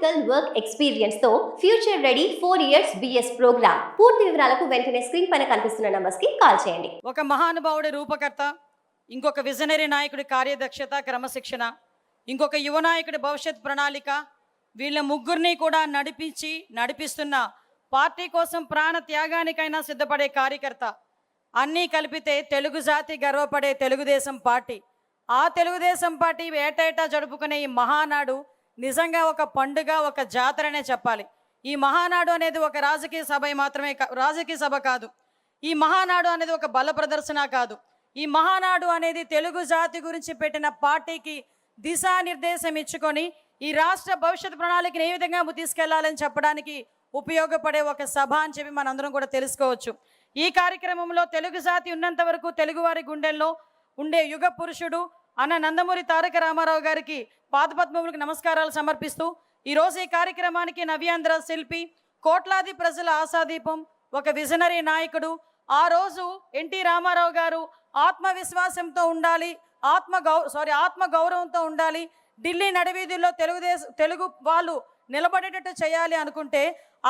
Practical work experience తో future ready 4 years BS program. పూర్తి వివరాలకు వెంటనే స్క్రీన్ పైన కనిపిస్తున్న నంబర్స్ కి కాల్ చేయండి. ఒక మహానుభావుడి రూపకర్త, ఇంకొక విజనరీ నాయకుడి కార్యదక్షత, క్రమశిక్షణ, ఇంకొక యువ నాయకుడి భవిష్యత్ ప్రణాళిక, వీళ్ళ ముగ్గురిని కూడా నడిపిస్తున్న పార్టీ కోసం ప్రాణ త్యాగానికైనా సిద్ధపడే కార్యకర్త, అన్నీ కలిపితే తెలుగు జాతి గర్వపడే తెలుగుదేశం పార్టీ. ఆ తెలుగుదేశం పార్టీ ఏటేటా జరుపుకునే ఈ మహానాడు నిజంగా ఒక పండుగ, ఒక జాతరనే చెప్పాలి. ఈ మహానాడు అనేది ఒక రాజకీయ సభ కాదు. ఈ మహానాడు అనేది ఒక బల ప్రదర్శన కాదు. ఈ మహానాడు అనేది తెలుగు జాతి గురించి పెట్టిన పార్టీకి దిశానిర్దేశం ఇచ్చుకొని ఈ రాష్ట్ర భవిష్యత్ ప్రణాళికను ఏ విధంగా తీసుకెళ్లాలని చెప్పడానికి ఉపయోగపడే ఒక సభ అని చెప్పి మనందరం కూడా తెలుసుకోవచ్చు. ఈ కార్యక్రమంలో తెలుగు జాతి ఉన్నంత వరకు తెలుగువారి గుండెల్లో ఉండే యుగ పురుషుడు అన్న నందమూరి తారక రామారావు గారికి పాదపద్మములకు నమస్కారాలు సమర్పిస్తూ ఈరోజు ఈ కార్యక్రమానికి నవ్యాంధ్ర శిల్పి, కోట్లాది ప్రజల ఆశాదీపం, ఒక విజనరీ నాయకుడు, ఆ రోజు ఎన్టీ రామారావు గారు ఆత్మవిశ్వాసంతో ఉండాలి, ఆత్మ గౌరవంతో ఉండాలి, ఢిల్లీ నడివీధుల్లో తెలుగు వాళ్ళు నిలబడేటట్టు చేయాలి అనుకుంటే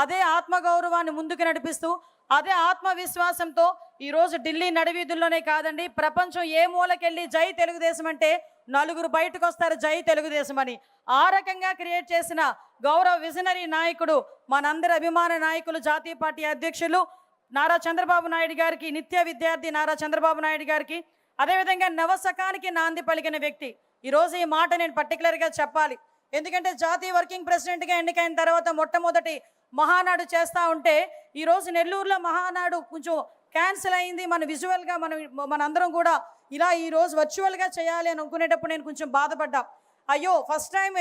అదే ఆత్మగౌరవాన్ని ముందుకు నడిపిస్తూ అదే ఆత్మవిశ్వాసంతో ఈరోజు ఢిల్లీ నడివీధుల్లోనే కాదండి, ప్రపంచం ఏ మూలకెళ్ళి జై తెలుగుదేశం అంటే నలుగురు బయటకు వస్తారు జై తెలుగుదేశం అని. ఆ రకంగా క్రియేట్ చేసిన గౌరవ విజనరీ నాయకుడు, మనందరి అభిమాన నాయకులు, జాతీయ పార్టీ అధ్యక్షులు నారా చంద్రబాబు నాయుడు గారికి, నిత్య విద్యార్థి నారా చంద్రబాబు నాయుడు గారికి, అదేవిధంగా నవశకానికి నాంది పలికిన వ్యక్తి. ఈరోజు ఈ మాట నేను పర్టికులర్గా చెప్పాలి. ఎందుకంటే జాతీయ వర్కింగ్ ప్రెసిడెంట్గా ఎన్నికైన తర్వాత మొట్టమొదటి మహానాడు చేస్తూ ఉంటే ఈరోజు నెల్లూరులో మహానాడు కొంచెం క్యాన్సిల్ అయింది. విజువల్గా మనందరం కూడా ఇలా ఈరోజు వర్చువల్గా చేయాలి అని అనుకునేటప్పుడు నేను కొంచెం బాధపడ్డా. అయ్యో, ఫస్ట్ టైం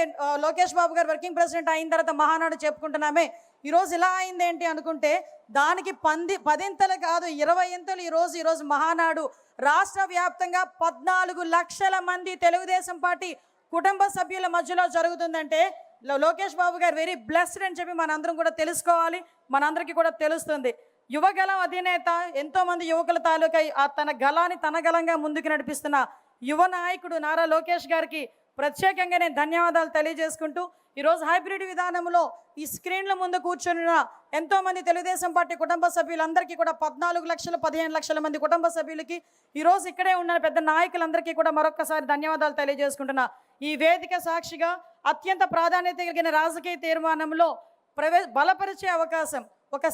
లోకేష్ బాబు గారు వర్కింగ్ ప్రెసిడెంట్ అయిన తర్వాత మహానాడు చెప్పుకుంటున్నామే, ఈరోజు ఇలా అయింది ఏంటి అనుకుంటే దానికి 10 కాదు 20 ఈరోజు మహానాడు రాష్ట్ర వ్యాప్తంగా 14 లక్షల మంది తెలుగుదేశం పార్టీ కుటుంబ సభ్యుల మధ్యలో జరుగుతుందంటే లోకేష్ బాబు గారు వెరీ బ్లెస్డ్ అని చెప్పి మనందరం కూడా తెలుసుకోవాలి. మనందరికీ కూడా తెలుస్తుంది. యువగలం అధినేత, ఎంతోమంది యువకుల తాలూకా తన గలాన్ని తన గలంగా ముందుకు నడిపిస్తున్న యువ నాయకుడు నారా లోకేష్ గారికి ప్రత్యేకంగా నేను ధన్యవాదాలు తెలియజేసుకుంటూ ఈరోజు హైబ్రిడ్ విధానంలో ఈ స్క్రీన్ల ముందు కూర్చున్న ఎంతోమంది తెలుగుదేశం పార్టీ కుటుంబ సభ్యులందరికీ కూడా 14 లక్షలు 15 లక్షల మంది కుటుంబ సభ్యులకి ఈరోజు ఇక్కడే ఉన్న పెద్ద నాయకులందరికీ కూడా మరొక్కసారి ధన్యవాదాలు తెలియజేసుకుంటున్నా. ఈ వేదిక సాక్షిగా అత్యంత ప్రాధాన్యత కలిగిన రాజకీయ తీర్మానంలో బలపరిచే అవకాశం, ఒక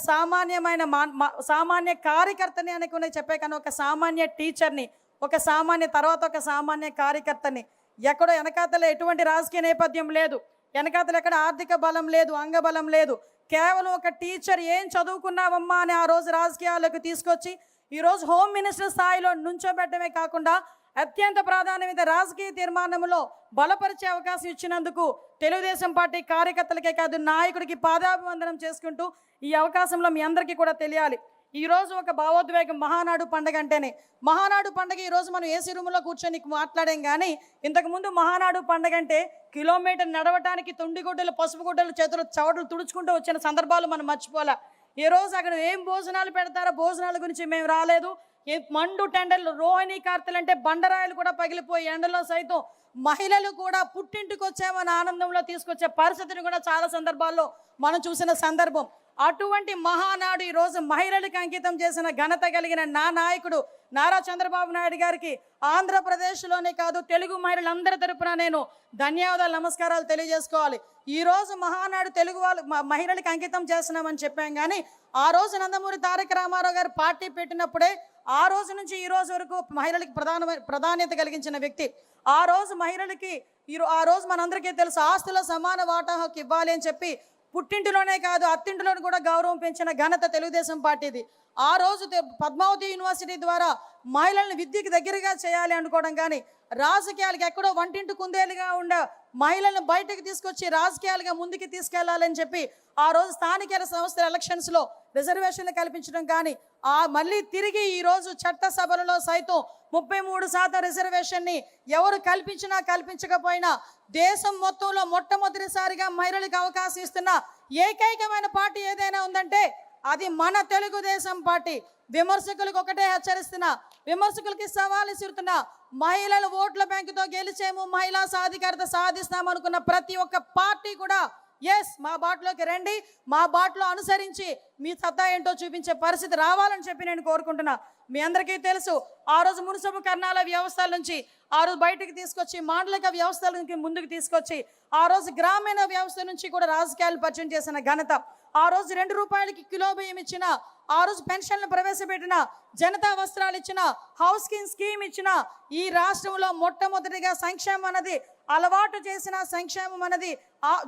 సామాన్య కార్యకర్తని అనుకునే చెప్పే కానీ ఒక సామాన్య టీచర్ని, ఒక సామాన్య కార్యకర్తని, ఎక్కడో వెనకాతల ఎటువంటి రాజకీయ నేపథ్యం లేదు, వెనకాతలు ఎక్కడ ఆర్థిక బలం లేదు, అంగబలం లేదు, కేవలం ఒక టీచర్ ఏం చదువుకున్నావమ్మా అని ఆ రోజు రాజకీయాలకు తీసుకొచ్చి ఈరోజు హోమ్ మినిస్టర్ స్థాయిలో నుంచోబెట్టమే కాకుండా అత్యంత ప్రాధాన్యత రాజకీయ తీర్మానంలో బలపరిచే అవకాశం ఇచ్చినందుకు తెలుగుదేశం పార్టీ కార్యకర్తలకే కాదు నాయకుడికి పాదాభివందనం చేసుకుంటూ ఈ అవకాశంలో మీ అందరికీ కూడా తెలియాలి. ఈరోజు ఒక భావోద్వేగం మహానాడు పండుగ అంటేనే. మహానాడు పండుగ ఈరోజు మనం ఏసీ రూమ్లో కూర్చొని మాట్లాడాం, కానీ ఇంతకుముందు మహానాడు పండుగ అంటే కిలోమీటర్ నడవటానికి తుండిగుడ్డలు, పసుపు గుడ్డలు, చేతులు చవటలు తుడుచుకుంటూ వచ్చిన సందర్భాలు మనం మర్చిపోలే. ఈరోజు అక్కడ ఏం భోజనాలు పెడతారో భోజనాల గురించి మేము రాలేదు. మండు టెండర్లు, రోహిణీ కార్తెలు అంటే బండరాయలు కూడా పగిలిపోయి ఎండలో సైతం మహిళలు కూడా పుట్టింటికి వచ్చామని ఆనందంలో తీసుకొచ్చే పరిస్థితిని కూడా చాలా సందర్భాల్లో మనం చూసిన సందర్భం. అటువంటి మహానాడు ఈరోజు మహిళలకు అంకితం చేసిన ఘనత కలిగిన నా నాయకుడు నారా చంద్రబాబు నాయుడు గారికి ఆంధ్రప్రదేశ్లోనే కాదు తెలుగు మహిళలందరి తరపున నేను ధన్యవాదాలు, నమస్కారాలు తెలియజేసుకోవాలి. ఈరోజు మహానాడు తెలుగు మహిళలకు అంకితం చేస్తున్నామని చెప్పాం, కానీ ఆ రోజు నందమూరి తారక రామారావు గారు పార్టీ పెట్టినప్పుడే ఆ రోజు నుంచి ఈ రోజు వరకు మహిళలకి ప్రాధాన్యత కలిగించిన వ్యక్తి. ఆ రోజు మహిళలకి ఆ రోజు మనందరికీ తెలుసు, ఆస్తుల సమాన వాటా హక్కు ఇవ్వాలి అని చెప్పి పుట్టింటిలోనే కాదు అత్తింటిలోనే కూడా గౌరవం పెంచిన ఘనత తెలుగుదేశం పార్టీది. ఆ రోజు పద్మావతి యూనివర్సిటీ ద్వారా మహిళలను విద్యకు దగ్గరగా చేయాలి అనుకోవడం, కానీ రాజకీయాలకు ఎక్కడో వంటింటి కుందేలుగా ఉండే మహిళలను బయటకు తీసుకొచ్చి రాజకీయాలుగా ముందుకు తీసుకెళ్లాలని చెప్పి ఆ రోజు స్థానిక సంస్థల ఎలక్షన్స్లో రిజర్వేషన్లు కల్పించడం, కానీ మళ్ళీ తిరిగి ఈరోజు చట్టసభలలో సైతం 33% రిజర్వేషన్ని ఎవరు కల్పించకపోయినా దేశం మొత్తంలో మొట్టమొదటిసారిగా మహిళలకు అవకాశం ఇస్తున్న ఏకైకమైన పార్టీ ఏదైనా ఉందంటే అది మన తెలుగుదేశం పార్టీ. విమర్శకులకు ఒకటే హెచ్చరిస్తున్నా, విమర్శకులకి సవాల్ ఇస్తున్నా, మహిళల ఓట్ల బ్యాంకుతో గెలిచేము, మహిళా సాధికారత సాధిస్తామనుకున్న ప్రతి ఒక్క పార్టీ కూడా ఎస్, మా బాటలోకి రండి, మా బాటలో అనుసరించి మీ సత్తా ఏంటో చూపించే పరిస్థితి రావాలని చెప్పి నేను కోరుకుంటున్నా. మీ అందరికీ తెలుసు, ఆ రోజు మున్సిపల్ కర్ణాల వ్యవస్థల నుంచి ఆ రోజు బయటకు తీసుకొచ్చి మాండలిక వ్యవస్థల నుంచి ముందుకు తీసుకొచ్చి ఆ రోజు గ్రామీణ వ్యవస్థ నుంచి కూడా రాజకీయాలు పరిచయం చేసిన ఘనత, ఆ రోజు 2 రూపాయలకి కిలో బియ్యం ఇచ్చిన, ఆ రోజు పెన్షన్లు ప్రవేశపెట్టిన, జనతా వస్త్రాలు ఇచ్చిన, హౌస్ స్కీమ్ ఇచ్చిన, ఈ రాష్ట్రంలో మొట్టమొదటిగా సంక్షేమం అన్నది అలవాటు చేసిన, సంక్షేమం అన్నది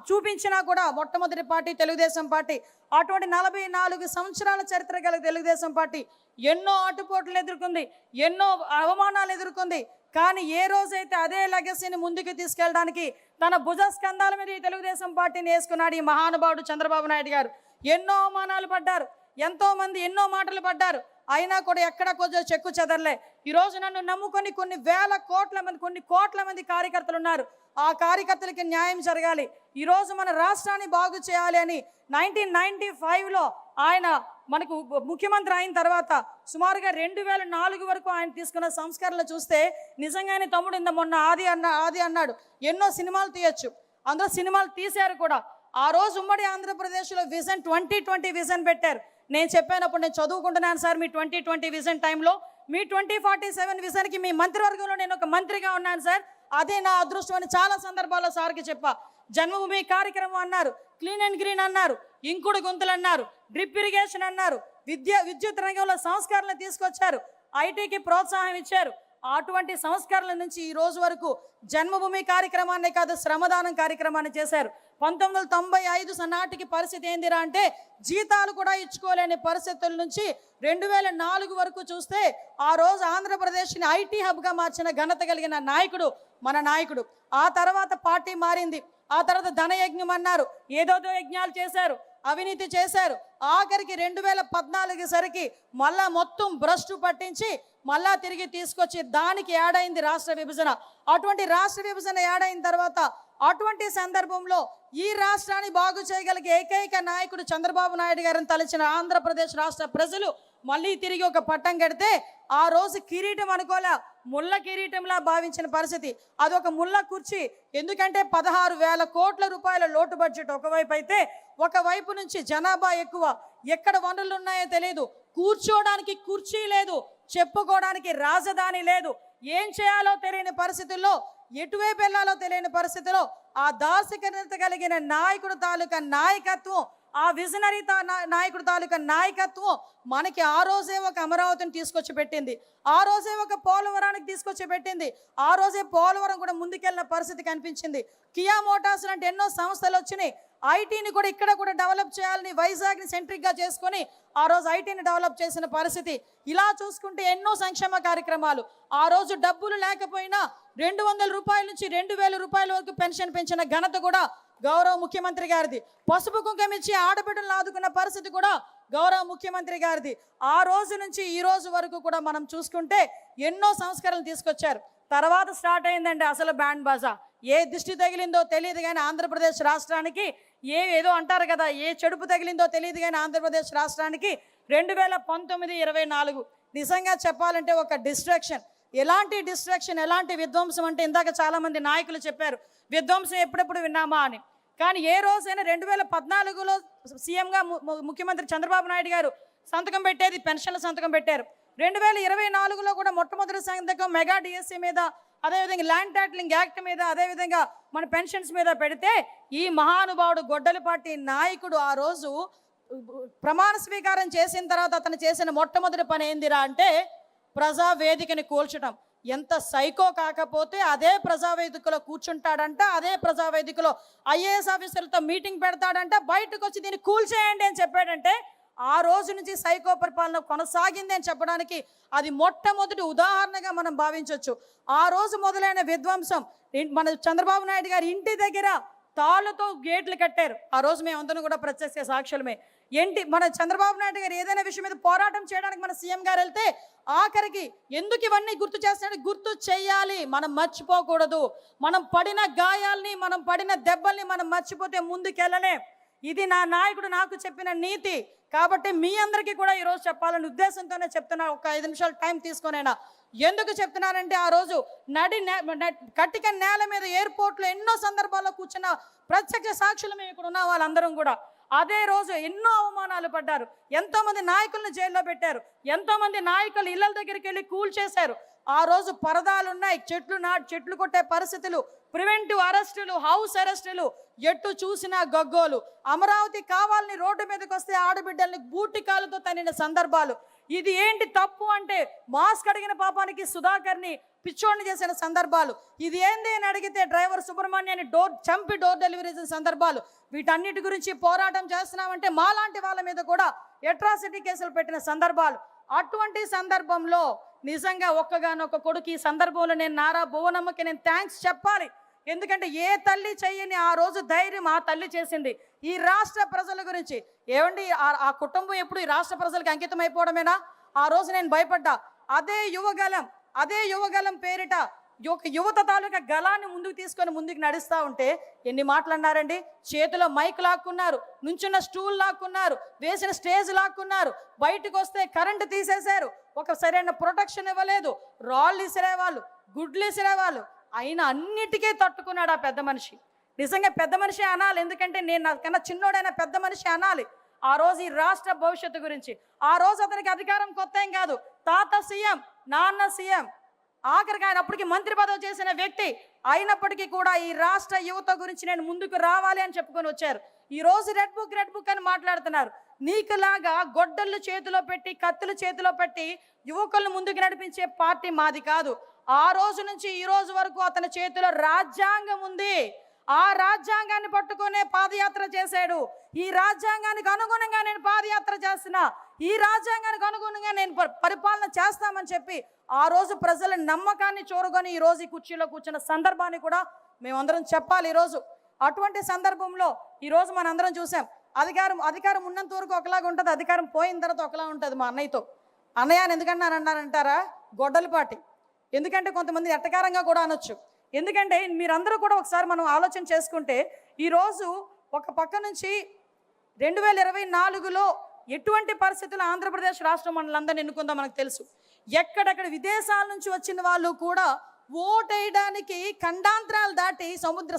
చూపించినా కూడా మొట్టమొదటి పార్టీ తెలుగుదేశం పార్టీ. అటువంటి 44 సంవత్సరాల చరిత్ర గల తెలుగుదేశం పార్టీ ఎన్నో ఆటుపోట్లు ఎదుర్కొంది, ఎన్నో అవమానాలు ఎదుర్కొంది. కానీ ఏ రోజైతే అదే లెగసీని ముందుకు తీసుకెళ్ళడానికి తన భుజ స్కంధాల మీద ఈ తెలుగుదేశం పార్టీని వేసుకున్నాడు ఈ మహానుభావుడు చంద్రబాబు నాయుడు గారు. ఎన్నో అవమానాలు పడ్డారు, ఎంతో మంది ఎన్నో మాటలు పడ్డారు, అయినా కూడా ఎక్కడ కొంచెం చెక్కు చెదరలే. ఈరోజు నన్ను నమ్ముకొని కొన్ని వేల కోట్ల మంది, కొన్ని కోట్ల మంది కార్యకర్తలు ఉన్నారు. ఆ కార్యకర్తలకి న్యాయం జరగాలి, ఈరోజు మన రాష్ట్రాన్ని బాగు చేయాలి అని 1995లో ఆయన మనకు ముఖ్యమంత్రి అయిన తర్వాత సుమారుగా 2004 వరకు ఆయన తీసుకున్న సంస్కరణలు చూస్తే నిజంగానే తమ్ముడు ఇంత మొన్న ఆది అన్నాడు ఎన్నో సినిమాలు తీయచ్చు, అందులో సినిమాలు తీశారు కూడా. ఆ రోజు ఉమ్మడి ఆంధ్రప్రదేశ్లో విజన్ 2020 విజన్ పెట్టారు. నేను చెప్పానప్పుడు నేను చదువుకుంటున్నాను సార్, మీ 2020 విజన్ టైంలో మీ 2047 విజన్కి మీ మంత్రివర్గంలో నేను ఒక మంత్రిగా ఉన్నాను సార్, అదే నా అదృష్టం అని చాలా సందర్భాల్లో సార్కి చెప్పా. జన్మభూమి కార్యక్రమం అన్నారు, క్లీన్ అండ్ గ్రీన్ అన్నారు, ఇంకుడు గుంతలు అన్నారు, డ్రిప్ ఇరిగేషన్ అన్నారు, విద్యుత్ రంగంలో సంస్కరణలు తీసుకొచ్చారు, ఐటీకి ప్రోత్సాహం ఇచ్చారు. అటువంటి సంస్కరణల నుంచి ఈ రోజు వరకు జన్మభూమి కార్యక్రమాన్ని కాదు, శ్రమదానం కార్యక్రమాన్ని చేశారు. 1995 నాటికి పరిస్థితి ఏందిరా అంటే జీతాలు కూడా ఇచ్చుకోలేని పరిస్థితుల నుంచి 2004 వరకు చూస్తే ఆ రోజు ఆంధ్రప్రదేశ్ని ఐటీ హబ్గా మార్చిన ఘనత కలిగిన నాయకుడు మన నాయకుడు. ఆ తర్వాత పార్టీ మారింది, ఆ తర్వాత ధనయజ్ఞం అన్నారు, ఏదోదో యజ్ఞాలు చేశారు, అవినీతి చేశారు. ఆఖరికి 2014 సరికి మళ్ళా మొత్తం భ్రష్టు పట్టించి మళ్ళా తిరిగి తీసుకొచ్చి దానికి యాడ్ అయింది రాష్ట్ర విభజన. అటువంటి రాష్ట్ర విభజన యాడ్ అయిన తర్వాత అటువంటి సందర్భంలో ఈ రాష్ట్రాన్ని బాగు చేయగలిగే ఏకైక నాయకుడు చంద్రబాబు నాయుడు గారిని తలచిన ఆంధ్రప్రదేశ్ రాష్ట్ర ప్రజలు మళ్ళీ తిరిగి ఒక పట్టం కడితే ఆ రోజు కిరీటం అనుకోలే, ముళ్ళ కిరీటంలా భావించిన పరిస్థితి. అదొక ముళ్ళ కుర్చీ. ఎందుకంటే 16,000 కోట్ల రూపాయల లోటు బడ్జెట్ ఒకవైపు అయితే, ఒకవైపు నుంచి జనాభా ఎక్కువ, ఎక్కడ వనరులు ఉన్నాయో తెలియదు, కూర్చోడానికి కుర్చీ లేదు, చెప్పుకోవడానికి రాజధాని లేదు, ఏం చేయాలో తెలియని పరిస్థితుల్లో, ఎటువైపు వెళ్ళాలో తెలియని పరిస్థితిలో ఆ దార్శనికత కలిగిన నాయకుడు తాలూకా నాయకత్వం, ఆ విజనరీ నాయకుడు తాలూకా నాయకత్వం మనకి ఆ రోజే ఒక అమరావతిని తీసుకొచ్చి పెట్టింది, ఆ రోజే ఒక పోలవరానికి తీసుకొచ్చి పెట్టింది, ఆ రోజే పోలవరం కూడా ముందుకెళ్ళిన పరిస్థితి కనిపించింది. కియా మోటార్స్ లాంటి ఎన్నో సంస్థలు వచ్చినాయి. ఐటీని కూడా ఇక్కడ కూడా డెవలప్ చేయాలని వైజాగ్ని సెంట్రిక్గా చేసుకొని ఆ రోజు ఐటీని డెవలప్ చేసిన పరిస్థితి. ఇలా చూసుకుంటే ఎన్నో సంక్షేమ కార్యక్రమాలు. ఆ రోజు డబ్బులు లేకపోయినా 200 రూపాయల నుంచి 2,000 రూపాయల వరకు పెన్షన్ పెంచిన ఘనత కూడా గౌరవ ముఖ్యమంత్రి గారిది. పసుపు కుంకుమ ఇచ్చి ఆడబిడ్డలు ఆదుకున్న పరిస్థితి కూడా గౌరవ ముఖ్యమంత్రి గారిది. ఆ రోజు నుంచి ఈ రోజు వరకు కూడా మనం చూసుకుంటే ఎన్నో సంస్కరణలు తీసుకొచ్చారు. తర్వాత స్టార్ట్ అయిందండి అసలు బ్యాండ్ బాజా. ఏ దిష్టి తగిలిందో తెలియదు కానీ ఆంధ్రప్రదేశ్ రాష్ట్రానికి ఏదో అంటారు కదా, ఏ చెడుపు తగిలిందో తెలియదు కానీ ఆంధ్రప్రదేశ్ రాష్ట్రానికి 2019-24 నిజంగా చెప్పాలంటే ఒక డిస్ట్రాక్షన్. ఎలాంటి డిస్ట్రాక్షన్, ఎలాంటి విధ్వంసం అంటే ఇందాక చాలామంది నాయకులు చెప్పారు విధ్వంసం ఎప్పుడెప్పుడు విన్నామా అని. కానీ ఏ రోజైనా 2014లో సీఎంగా ముఖ్యమంత్రి చంద్రబాబు నాయుడు గారు సంతకం పెట్టేది పెన్షన్ల సంతకం పెట్టారు. 2024లో కూడా మొట్టమొదటి సంతకం మెగా డిఎస్సీ మీద, అదేవిధంగా ల్యాండ్ టైటిలింగ్ యాక్ట్ మీద, అదేవిధంగా మన పెన్షన్స్ మీద పెడితే ఈ మహానుభావుడు గొడ్డలిపాటి నాయకుడు ఆ రోజు ప్రమాణ స్వీకారం చేసిన తర్వాత అతను చేసిన మొట్టమొదటి పని ఏందిరా అంటే ప్రజావేదికని కూల్చడం. ఎంత సైకో కాకపోతే అదే ప్రజావేదికలో కూర్చుంటాడంట, అదే ప్రజావేదికలో ఐఏఎస్ ఆఫీసర్లతో మీటింగ్ పెడతాడంట, బయటకు వచ్చి దీన్ని కూల్చేయండి అని చెప్పాడంటే ఆ రోజు నుంచి సైకో పరిపాలన కొనసాగింది అని చెప్పడానికి అది మొట్టమొదటి ఉదాహరణగా మనం భావించవచ్చు. ఆ రోజు మొదలైన విధ్వంసం మన చంద్రబాబు నాయుడు గారి ఇంటి దగ్గర తాళ్ళతో గేట్లు కట్టారు. ఆ రోజు మేమందరం కూడా ప్రత్యక్ష సాక్షులమే. మన చంద్రబాబు నాయుడు గారు ఏదైనా విషయం మీద పోరాటం చేయడానికి మన సీఎం గారు వెళ్తే ఆఖరికి ఎందుకు ఇవన్నీ గుర్తు చేస్తాడు, గుర్తు చేయాలి, మనం మర్చిపోకూడదు. మనం పడిన గాయాల్ని, మనం పడిన దెబ్బల్ని మనం మర్చిపోతే ముందుకెళ్ళలే. ఇది నా నాయకుడు నాకు చెప్పిన నీతి. కాబట్టి మీ అందరికీ కూడా ఈరోజు చెప్పాలనే ఉద్దేశంతోనే చెప్తున్నా. ఒక 5 నిమిషాలు టైం తీసుకొనైనా. ఎందుకు చెప్తున్నానంటే, ఆ రోజు కట్టిక నేల మీద ఎయిర్పోర్ట్లో ఎన్నో సందర్భాల్లో కూర్చున్న ప్రత్యక్ష సాక్షులు మేము ఇక్కడ ఉన్న వాళ్ళందరం కూడా అదే రోజు ఎన్నో అవమానాలు పడ్డారు. ఎంతోమంది నాయకులను జైల్లో పెట్టారు. ఎంతోమంది నాయకులు ఇళ్ళ దగ్గరికి వెళ్ళి కూల్ చేశారు. ఆ రోజు పరదాలు ఉన్నాయి, చెట్లు కొట్టే పరిస్థితులు, ప్రివెంటివ్ అరెస్టులు, హౌస్ అరెస్టులు, ఎట్టు చూసినా గగ్గోలు. అమరావతి కావాలని రోడ్డు మీదకి వస్తే ఆడబిడ్డల్ని బూటికాలతో తన్నిన సందర్భాలు. ఇది ఏంటి తప్పు అంటే, మాస్క్ అడిగిన పాపానికి సుధాకర్ని పిచ్చోడిని చేసిన సందర్భాలు. ఇది ఏంది అని అడిగితే డ్రైవర్ సుబ్రహ్మణ్యాన్ని చంపి డోర్ డెలివరీ చేసిన సందర్భాలు. వీటన్నిటి గురించి పోరాటం చేస్తున్నామంటే మాలాంటి వాళ్ళ మీద కూడా అట్రాసిటీ కేసులు పెట్టిన సందర్భాలు. అటువంటి సందర్భంలో నిజంగా ఒక్కగానొక్క కొడుకు ఈ సందర్భంలో నేను నారా భువనమ్మకి నేను థ్యాంక్స్ చెప్పాలి. ఎందుకంటే ఏ తల్లి చెయ్యని ఆ రోజు ధైర్యం ఆ తల్లి చేసింది ఈ రాష్ట్ర ప్రజల గురించి. ఏమండి, ఆ కుటుంబం ఎప్పుడు ఈ రాష్ట్ర ప్రజలకు అంకితం అయిపోవడమేనా? ఆ రోజు నేను భయపడ్డా. అదే యువగలం పేరిట యువత తాలూకా గలాన్ని ముందుకు తీసుకొని ముందుకు నడుస్తూ ఉంటే ఎన్ని మాటలన్నారండి. చేతిలో మైక్ లాక్కున్నారు, నుంచున్న స్టూల్ లాక్కున్నారు, వేసిన స్టేజ్ లాక్కున్నారు, బయటకు వస్తే కరెంటు తీసేశారు, ఒక సరైన ప్రొటెక్షన్ ఇవ్వలేదు, రాళ్ళు ఇసిరేవాళ్ళు, గుడ్లు ఇసిరేవాళ్ళు. అయినా అన్నిటికీ తట్టుకున్నాడు ఆ పెద్ద మనిషి. నిజంగా పెద్ద మనిషి అనాలి, ఎందుకంటే నేను నాకన్నా చిన్నోడైనా పెద్ద మనిషి అనాలి. ఆ రోజు ఈ రాష్ట్ర భవిష్యత్తు గురించి, ఆ రోజు అతనికి అధికారం కొత్త ఏం కాదు. తాత సీఎం, నాన్న సీఎం, ఆఖరికి ఆయన అప్పటికి మంత్రి పదవి చేసిన వ్యక్తి అయినప్పటికీ కూడా ఈ రాష్ట్ర యువత గురించి నేను ముందుకు రావాలి అని చెప్పుకొని వచ్చారు. ఈ రోజు రెడ్ బుక్ అని మాట్లాడుతున్నారు. నీకులాగా గొడ్డళ్ళు చేతిలో పెట్టి కత్తులు చేతిలో పెట్టి యువకులను ముందుకు నడిపించే పార్టీ మాది కాదు. ఆ రోజు నుంచి ఈ రోజు వరకు అతని చేతిలో రాజ్యాంగం ఉంది. ఆ రాజ్యాంగాన్ని పట్టుకునే పాదయాత్ర చేశాడు. ఈ రాజ్యాంగానికి అనుగుణంగా నేను పాదయాత్ర చేస్తున్నా, ఈ రాజ్యాంగానికి అనుగుణంగా నేను పరిపాలన చేస్తామని చెప్పి ఆ రోజు ప్రజల నమ్మకాన్ని చూరగొని ఈ రోజు ఈ కుర్చీలో కూర్చున్న సందర్భాన్ని కూడా మేమందరం చెప్పాలి. ఈరోజు అటువంటి సందర్భంలో ఈరోజు మనందరం చూసాం. అధికారం ఉన్నంత వరకు ఒకలాగా ఉంటుంది, అధికారం పోయిన తర్వాత ఒకలా ఉంటుంది. మా అన్నయ్యతో అన్నయ్య ఎందుకన్నారంటారా, గొడ్డలి పార్టీ. ఎందుకంటే కొంతమంది ఎట్టకారంగా కూడా అనొచ్చు. ఎందుకంటే మీరందరూ కూడా ఒకసారి మనం ఆలోచన చేసుకుంటే, ఈరోజు ఒక పక్క నుంచి 2024లో ఎటువంటి పరిస్థితులు ఆంధ్రప్రదేశ్ రాష్ట్రం మనలందరినీ ఎన్నుకుందో మనకు తెలుసు. ఎక్కడెక్కడ విదేశాల నుంచి వచ్చిన వాళ్ళు కూడా ఓటేయడానికి ఖండాంతరాలు దాటి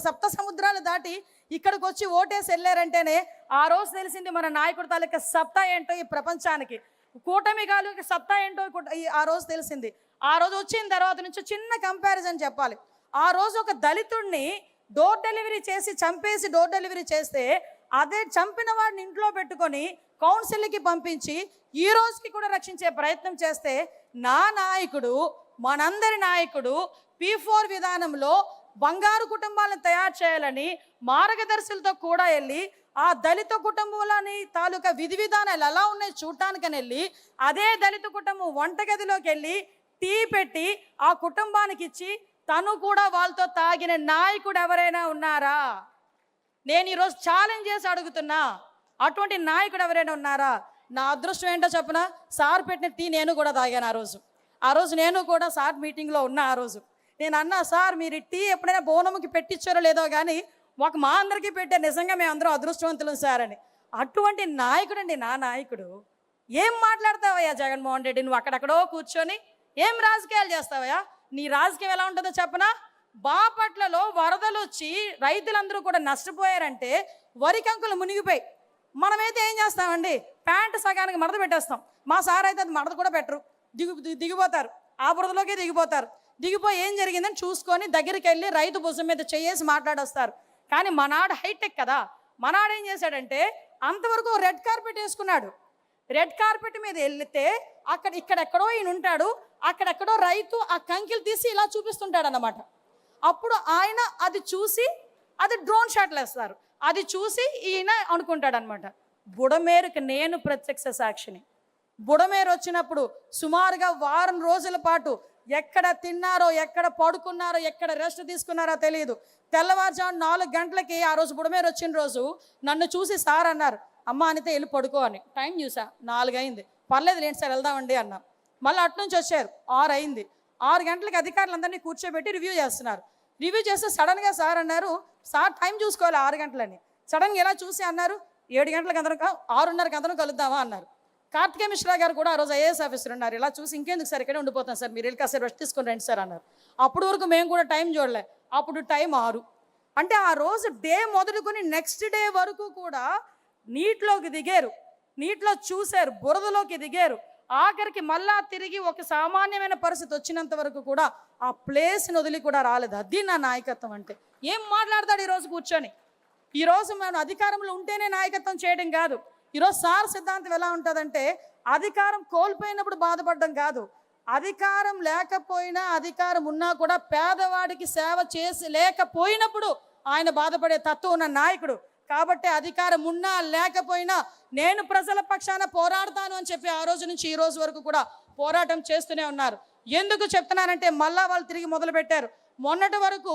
సప్త సముద్రాలు దాటి ఇక్కడికి వచ్చి ఓటేసి వెళ్ళారంటేనే ఆ రోజు తెలిసింది మన నాయకుడి తాలూకా సత్తా ఏంటో ఈ ప్రపంచానికి, కూటమి తాలూకా సత్తా ఏంటో ఆ రోజు తెలిసింది. ఆ రోజు వచ్చిన తర్వాత నుంచి చిన్న కంపారిజన్ చెప్పాలి. ఆ రోజు ఒక దళితుడిని డోర్ డెలివరీ చేసి చంపేసి డోర్ డెలివరీ చేస్తే అదే చంపిన వాడిని ఇంట్లో పెట్టుకొని కౌన్సిల్కి పంపించి ఈ రోజుకి కూడా రక్షించే ప్రయత్నం చేస్తే, నా నాయకుడు, మనందరి నాయకుడు P4 విధానంలో బంగారు కుటుంబాలను తయారు చేయాలని మార్గదర్శులతో కూడా వెళ్ళి ఆ దళిత కుటుంబంలోని తాలూకా విధి విధానాలు ఎలా ఉన్నాయి చూడటానికని వెళ్ళి అదే దళిత కుటుంబం వంటగదిలోకి వెళ్ళి టీ పెట్టి ఆ కుటుంబానికి ఇచ్చి తను కూడా వాళ్ళతో తాగిన నాయకుడు ఎవరైనా ఉన్నారా? నేను ఈరోజు ఛాలెంజ్ చేసి అడుగుతున్నా, అటువంటి నాయకుడు ఎవరైనా ఉన్నారా? నా అదృష్టం ఏంటో చెప్పనా, సార్ పెట్టిన టీ నేను కూడా తాగాను. ఆ రోజు నేను కూడా సార్ మీటింగ్లో ఉన్నా. ఆ రోజు నేను అన్నా, సార్ మీరు టీ ఎప్పుడైనా బోనముకి పెట్టించారో లేదో కానీ మా అందరికీ పెట్టారు, నిజంగా మేము అందరం అదృష్టవంతులం సార్ అని. అటువంటి నాయకుడు అండి నా నాయకుడు. ఏం మాట్లాడతావయ్యా జగన్మోహన్ రెడ్డి, నువ్వు అక్కడెక్కడో కూర్చొని ఏం రాజకీయాలు చేస్తావయ్యా? నీ రాజకీయం ఎలా ఉంటుందో చెప్పనా? బాపట్లలో వరదలు వచ్చి రైతులందరూ కూడా నష్టపోయారంటే వరి కంకులు మునిగిపోయి మనమైతే ఏం చేస్తామండి, ప్యాంటు సగానికి మడత పెట్టేస్తాం. మా సార్ అయితే అది మడత కూడా పెట్టరు, దిగిపోతారు, ఆ బురదలోకే దిగిపోయి ఏం జరిగిందని చూసుకొని దగ్గరికి వెళ్ళి రైతు భుజం మీద చేసి మాట్లాడొస్తారు. కానీ మనాడు హైటెక్ కదా, మనాడు ఏం చేశాడంటే అంతవరకు రెడ్ కార్పెట్ వేసుకున్నాడు. రెడ్ కార్పెట్ మీద వెళ్తే ఇక్కడెక్కడో ఈయన ఉంటాడు, అక్కడెక్కడో రైతు ఆ కంకిలు తీసి ఇలా చూపిస్తుంటాడు అన్నమాట. అప్పుడు ఆయన అది చూసి అది డ్రోన్ షాట్లు వేస్తారు, అది చూసి ఈయన అనుకుంటాడు అనమాట. బుడమేరుకి నేను ప్రత్యక్ష సాక్షిని. బుడమేరు వచ్చినప్పుడు సుమారుగా వారం రోజుల పాటు ఎక్కడ తిన్నారో, ఎక్కడ పడుకున్నారో, ఎక్కడ రెస్ట్ తీసుకున్నారో తెలియదు. తెల్లవారుజాము 4 గంటలకి ఆ రోజు బుడమేరు వచ్చిన రోజు నన్ను చూసి సార్ అన్నారు, అమ్మ అనితే వెళ్ళి పడుకో అని. టైం చూసా 4 అయింది, పర్లేదు లేండి సార్ వెళ్దామండి అన్నాం. మళ్ళీ అట్నుంచి వచ్చారు 6 అయింది. 6 గంటలకి అధికారులందరినీ కూర్చోబెట్టి రివ్యూ చేస్తున్నారు. రివ్యూ చేస్తే సడన్గా సార్ అన్నారు, సార్ టైం చూసుకోవాలి 6 గంటలని. సడన్గా ఎలా చూసి అన్నారు 7 గంటలకు అందరం 6:30కి అందరం కలుద్దామా అన్నారు. కార్తికేయ మిశ్రా గారు కూడా ఆ రోజు ఐఏఎస్ ఆఫీసర్ ఉన్నారు. ఇలా చూసి ఇంకెందుకు సార్ ఇక్కడే ఉండిపోతాం సార్, మీరు వెళ్ళి కాసేపు రెస్ట్ తీసుకొని రండి సార్ అన్నారు. అప్పటి వరకు మేము కూడా టైం చూడలే. అప్పుడు టైం 6. అంటే ఆ రోజు డే మొదలుకొని నెక్స్ట్ డే వరకు కూడా నీటిలోకి దిగారు, నీటిలో చూశారు, బురదలోకి దిగారు. ఆఖరికి మళ్ళా తిరిగి ఒక సామాన్యమైన పరిస్థితి వచ్చినంత వరకు కూడా ఆ ప్లేస్ని వదిలి కూడా రాలేదు. అది నా నాయకత్వం అంటే. ఏం మాట్లాడతాడు ఈరోజు కూర్చొని? ఈరోజు మనం అధికారంలో ఉంటేనే నాయకత్వం చేయడం కాదు. ఈరోజు సార్ సిద్ధాంతం ఎలా ఉంటుందంటే, అధికారం కోల్పోయినప్పుడు బాధపడడం కాదు, అధికారం లేకపోయినా అధికారం ఉన్నా కూడా పేదవాడికి సేవ చేసి లేకపోయినప్పుడు ఆయన బాధపడే తత్వం ఉన్న నాయకుడు. కాబట్టి అధికారం ఉన్నా లేకపోయినా నేను ప్రజల పక్షాన పోరాడతాను అని చెప్పి ఆ రోజు నుంచి ఈ రోజు వరకు కూడా పోరాటం చేస్తూనే ఉన్నారు. ఎందుకు చెప్తున్నానంటే మళ్ళా వాళ్ళు తిరిగి మొదలు పెట్టారు. మొన్నటి వరకు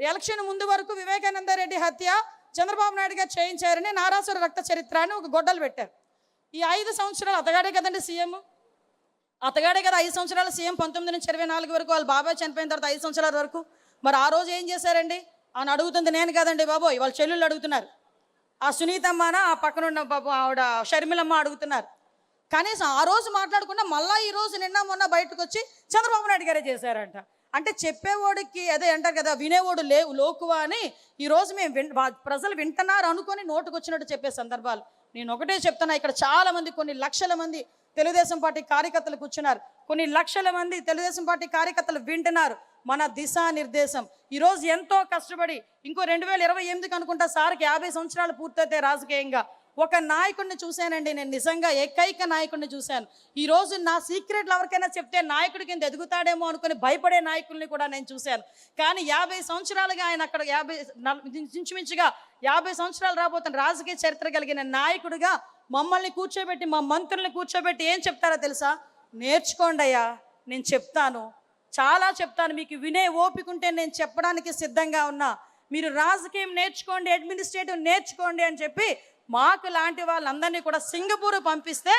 ఎలక్షన్ ముందు వరకు వివేకానంద రెడ్డి హత్య చంద్రబాబు నాయుడు గారు చేయించారని నారాసుర రక్త చరిత్రాన్ని ఒక గొడ్డలు పెట్టారు. ఈ 5 సంవత్సరాలు అతగాడే కదండి సీఎం, అతగాడే కదా 5 సంవత్సరాలు సీఎం. 19 నుంచి 24 వరకు వాళ్ళ బాబాయ్ చనిపోయిన తర్వాత 5 సంవత్సరాల వరకు. మరి ఆ రోజు ఏం చేశారండి అని అడుగుతుంది నేను కాదండి బాబోయ్, వాళ్ళ చెల్లెళ్ళు అడుగుతున్నారు. ఆ సునీతమ్మన ఆ పక్కనున్న బాబు ఆవిడ షర్మిలమ్మ అడుగుతున్నారు. కనీసం ఆ రోజు మాట్లాడకుండా మళ్ళీ ఈ రోజు నిన్న మొన్న బయటకు వచ్చి చంద్రబాబు నాయుడు గారే చేశారంట. అంటే చెప్పేవాడికి అదే అంటారు కదా, వినేవాడు లోకువా అని. ఈరోజు మేము ప్రజలు వింటున్నారు అనుకొని నోటుకు వచ్చినట్టు చెప్పే సందర్భాలు. నేను ఒకటే చెప్తున్నా, ఇక్కడ చాలామంది కొన్ని లక్షల మంది తెలుగుదేశం పార్టీ కార్యకర్తలు కూర్చున్నారు, కొన్ని లక్షల మంది తెలుగుదేశం పార్టీ కార్యకర్తలు వింటున్నారు మన దిశానిర్దేశం. ఈరోజు ఎంతో కష్టపడి ఇంకో 2028కి అనుకుంటా సార్కి 50 సంవత్సరాలు పూర్తయితే రాజకీయంగా ఒక నాయకుడిని చూశానండి నేను, నిజంగా ఏకైక నాయకుడిని చూశాను. ఈరోజు నా సీక్రెట్లు ఎవరికైనా చెప్తే నాయకుడి కింద ఎదుగుతాడేమో అనుకుని భయపడే నాయకుల్ని కూడా నేను చూశాను. కానీ 50 సంవత్సరాలుగా ఆయన అక్కడ ఇంచుమించుగా 50 సంవత్సరాలు రాబోతున్న రాజకీయ చరిత్ర కలిగిన నాయకుడిగా మమ్మల్ని కూర్చోబెట్టి, మా మంత్రుల్ని కూర్చోబెట్టి ఏం చెప్తారో తెలుసా? నేర్చుకోండి అయ్యా, నేను చెప్తాను, చాలా చెప్తాను, మీకు వినే ఓపిక ఉంటే నేను చెప్పడానికి సిద్ధంగా ఉన్నా, మీరు రాజకీయం నేర్చుకోండి, అడ్మినిస్ట్రేటివ్ నేర్చుకోండి అని చెప్పి మాకు లాంటి వాళ్ళందరినీ కూడా సింగపూర్ పంపిస్తే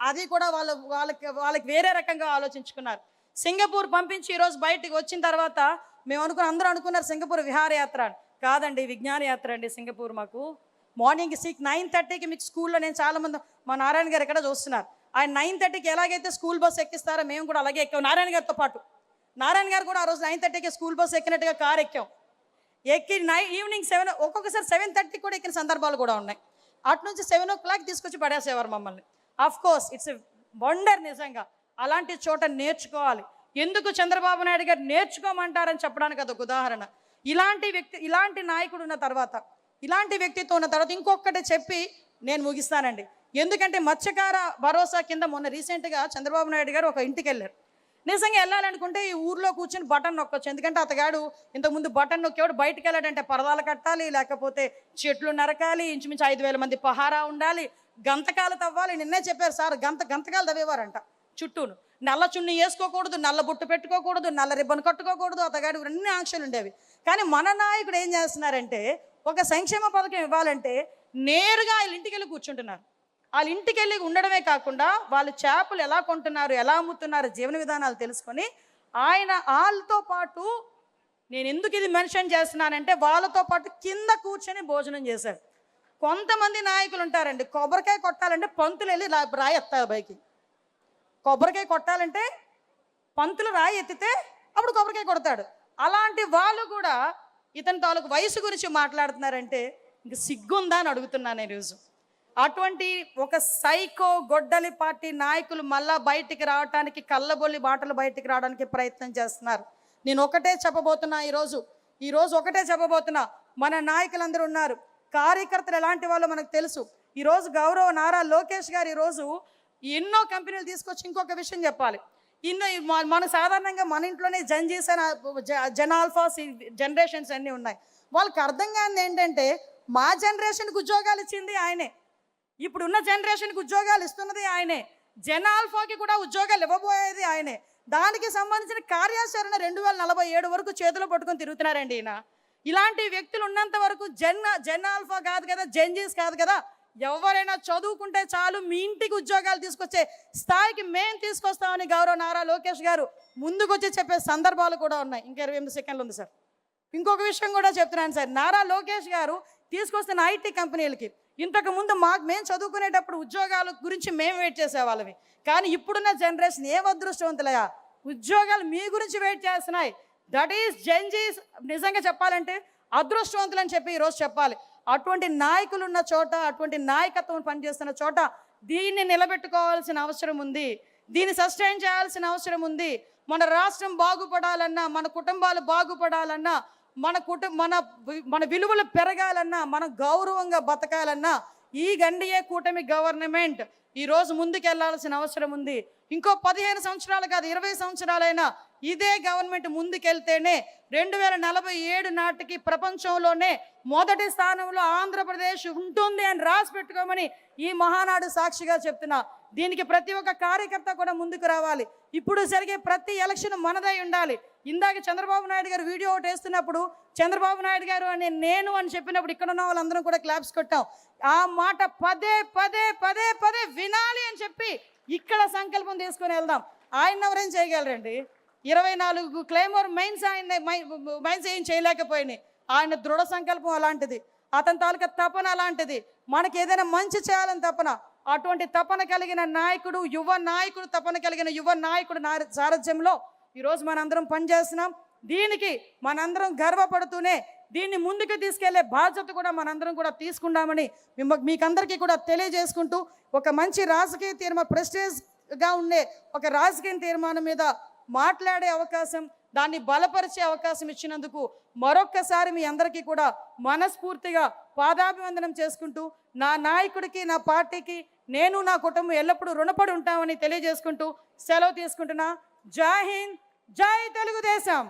అది కూడా వాళ్ళకి వేరే రకంగా ఆలోచించుకున్నారు. సింగపూర్ పంపించి ఈరోజు బయటకు వచ్చిన తర్వాత మేము అందరూ అనుకున్నారు సింగపూర్ విహారయాత్ర అని. కాదండి, విజ్ఞాన యాత్ర అండి సింగపూర్. మాకు మార్నింగ్ 9:30కి మీకు స్కూల్లో, నేను చాలామంది మా నారాయణ గారు ఎక్కడ చూస్తున్నారు, ఆయన 9:30కి ఎలాగైతే స్కూల్ బస్ ఎక్కిస్తారో మేము కూడా అలాగే ఎక్కాం నారాయణ గారితో పాటు. నారాయణ గారు కూడా ఆ రోజు 9:30కి స్కూల్ బస్ ఎక్కినట్టుగా కారు ఎక్కాం. ఎక్కి ఈవినింగ్ 7, ఒక్కొక్కసారి 7:30 కూడా ఎక్కిన సందర్భాలు కూడా ఉన్నాయి. అటు నుంచి 7 o'clock తీసుకొచ్చి పడేసేవారు మమ్మల్ని. Of course it's a wonder. నిజంగా అలాంటి చోట నేర్చుకోవాలి. ఎందుకు చంద్రబాబు నాయుడు గారు నేర్చుకోమంటారని చెప్పడానికి అదొక ఉదాహరణ. ఇలాంటి నాయకుడు ఉన్న తర్వాత, ఇలాంటి వ్యక్తిత్వం ఉన్న తర్వాత ఇంకొకటి చెప్పి నేను ముగిస్తానండి. ఎందుకంటే మత్స్యకార భరోసా కింద మొన్న రీసెంట్గా చంద్రబాబు నాయుడు గారు ఒక ఇంటికి వెళ్ళారు. నిజంగా వెళ్ళాలనుకుంటే ఈ ఊర్లో కూర్చొని బటన్ నొక్కొచ్చు. ఎందుకంటే అతగాడు ఇంతకుముందు బటన్ నొక్కేవాడు బయటకు వెళ్ళాడంటే పరదాలు కట్టాలి, లేకపోతే చెట్లు నరకాలి, ఇంచుమించు 5,000 మంది పహారా ఉండాలి, గంతకాలు తవ్వాలి. నిన్నే చెప్పారు సార్, గంతకాలు తవ్వేవారంట చుట్టూను. నల్ల చున్ని వేసుకోకూడదు, నల్ల బుట్టు పెట్టుకోకూడదు, నల్ల రిబ్బన్ కట్టుకోకూడదు, అతగాడు అన్ని ఆంక్షలు ఉండేవి. కానీ మన నాయకుడు ఏం చేస్తున్నారంటే, ఒక సంక్షేమ పథకం ఇవ్వాలంటే నేరుగా వాళ్ళ ఇంటికి వెళ్ళి కూర్చుంటున్నారు. వాళ్ళ ఇంటికి వెళ్ళి ఉండడమే కాకుండా వాళ్ళు చేపలు ఎలా కొంటున్నారు, ఎలా అమ్ముతున్నారు, జీవన విధానాలు తెలుసుకొని ఆయన వాళ్ళతో పాటు, నేను ఎందుకు ఇది మెన్షన్ చేస్తున్నానంటే వాళ్ళతో పాటు కింద కూర్చొని భోజనం చేశారు. కొంతమంది నాయకులు ఉంటారండి, కొబ్బరికాయ కొట్టాలంటే పంతులు వెళ్ళి రాయి ఎత్తారు పైకి. కొబ్బరికాయ కొట్టాలంటే పంతులు రాయి ఎత్తితే అప్పుడు కొబ్బరికాయ కొడతాడు. అలాంటి వాళ్ళు కూడా ఇతని తాలూకు వయసు గురించి మాట్లాడుతున్నారంటే ఇంక సిగ్గుందా అని అడుగుతున్నాను ఈరోజు. అటువంటి ఒక సైకో గొడ్డలి పార్టీ నాయకులు మళ్ళా బయటికి రావడానికి, కళ్ళబొల్లి బాటలు బయటికి రావడానికి ప్రయత్నం చేస్తున్నారు. నేను ఒకటే చెప్పబోతున్నా ఈరోజు ఒకటే చెప్పబోతున్నా. మన నాయకులందరూ ఉన్నారు, కార్యకర్తలు ఎలాంటి వాళ్ళు మనకు తెలుసు. ఈరోజు గౌరవ నారా లోకేష్ గారు ఈరోజు ఎన్నో కంపెనీలు తీసుకొచ్చి, ఇంకొక విషయం చెప్పాలి, మన సాధారణంగా మన ఇంట్లోనే జెన్ ఆల్ఫా జనరేషన్స్ అన్నీ ఉన్నాయి. వాళ్ళకి అర్థం కానిది ఏంటంటే, మా జనరేషన్కి ఉద్యోగాలు ఇచ్చింది ఆయనే, ఇప్పుడున్న జనరేషన్కి ఉద్యోగాలు ఇస్తున్నది ఆయనే, జెన్ ఆల్ఫాకి కూడా ఉద్యోగాలు ఇవ్వబోయేది ఆయనే. దానికి సంబంధించిన కార్యాచరణ 2047 వరకు చేతిలో పట్టుకొని తిరుగుతున్నారండి ఈయన. ఇలాంటి వ్యక్తులు ఉన్నంత వరకు జెన్ ఆల్ఫా కాదు కదా, జెన్జీస్ కాదు కదా, ఎవరైనా చదువుకుంటే చాలు మీ ఇంటికి ఉద్యోగాలు తీసుకొచ్చే స్థాయికి మేము తీసుకొస్తామని గౌరవ నారా లోకేష్ గారు ముందుకొచ్చి చెప్పే సందర్భాలు కూడా ఉన్నాయి. ఇంకా 28 సెకండ్లు ఉంది సార్. ఇంకొక విషయం కూడా చెప్తున్నాను సార్, నారా లోకేష్ గారు తీసుకొస్తున్న ఐటీ కంపెనీలకి ఇంతకుముందు మేము చదువుకునేటప్పుడు ఉద్యోగాల గురించి మేము వెయిట్ చేసేవాళ్ళవి, కానీ ఇప్పుడున్న జనరేషన్ ఏం అదృష్టవంతులయ్యా, ఉద్యోగాలు మీ గురించి వెయిట్ చేస్తున్నాయి. That is Gen Zs. నిజంగా చెప్పాలంటే అదృష్టవంతులు అని చెప్పి ఈరోజు చెప్పాలి. అటువంటి నాయకులు ఉన్న చోట, అటువంటి నాయకత్వం పనిచేస్తున్న చోట దీన్ని నిలబెట్టుకోవాల్సిన అవసరం ఉంది, దీన్ని సస్టైన్ చేయాల్సిన అవసరం ఉంది. మన రాష్ట్రం బాగుపడాలన్నా, మన కుటుంబాలు బాగుపడాలన్నా, మన విలువలు పెరగాలన్నా, మనం గౌరవంగా బతకాలన్నా ఈ ఎన్డీఏ కూటమి గవర్నమెంట్ ఈరోజు ముందుకెళ్లాల్సిన అవసరం ఉంది. ఇంకో 15 సంవత్సరాలు కాదు, 20 సంవత్సరాలైనా ఇదే గవర్నమెంట్ ముందుకెళ్తేనే 2047 నాటికి ప్రపంచంలోనే మొదటి స్థానంలో ఆంధ్రప్రదేశ్ ఉంటుంది అని రాసి పెట్టుకోమని ఈ మహానాడు సాక్షిగా చెప్తున్నా. దీనికి ప్రతి ఒక్క కార్యకర్త కూడా ముందుకు రావాలి. ఇప్పుడు జరిగే ప్రతి ఎలక్షన్ మనదై ఉండాలి. ఇందాక చంద్రబాబు నాయుడు గారు వీడియో ఒకటి వేస్తున్నప్పుడు చంద్రబాబు నాయుడు గారు నేను అని చెప్పినప్పుడు ఇక్కడ ఉన్న వాళ్ళందరం కూడా క్లాప్స్ కొట్టాం. ఆ మాట పదే పదే పదే పదే వినాలి అని చెప్పి ఇక్కడ సంకల్పం తీసుకొని వెళ్దాం. ఆయన ఎవరేం చేయగలరండి? 24 క్లైమోర్ మైన్స్ ఏం చేయలేకపోయినాయి. ఆయన దృఢ సంకల్పం అలాంటిది, అతని తాలూకా తపన అలాంటిది. మనకి ఏదైనా మంచి చేయాలని తపన, అటువంటి తపన కలిగిన నాయకుడు, తపన కలిగిన యువ నాయకుడు సారథ్యంలో ఈరోజు మనందరం పనిచేస్తున్నాం. దీనికి మనందరం గర్వపడుతూనే దీన్ని ముందుకు తీసుకెళ్లే బాధ్యత కూడా మనందరం కూడా తీసుకుందామని మీకందరికీ కూడా తెలియజేసుకుంటూ, ఒక మంచి రాజకీయ తీర్మానం, ప్రెస్టేజ్గా ఉండే ఒక రాజకీయ తీర్మానం మీద మాట్లాడే అవకాశం, దాన్ని బలపరిచే అవకాశం ఇచ్చినందుకు మరొక్కసారి మీ అందరికీ కూడా మనస్ఫూర్తిగా పాదాభివందనం చేసుకుంటూ, నా నాయకుడికి, నా పార్టీకి నేను, నా కుటుంబం ఎల్లప్పుడూ రుణపడి ఉంటామని తెలియజేసుకుంటూ సెలవు తీసుకుంటున్నా. జై హింద్, జై తెలుగుదేశం.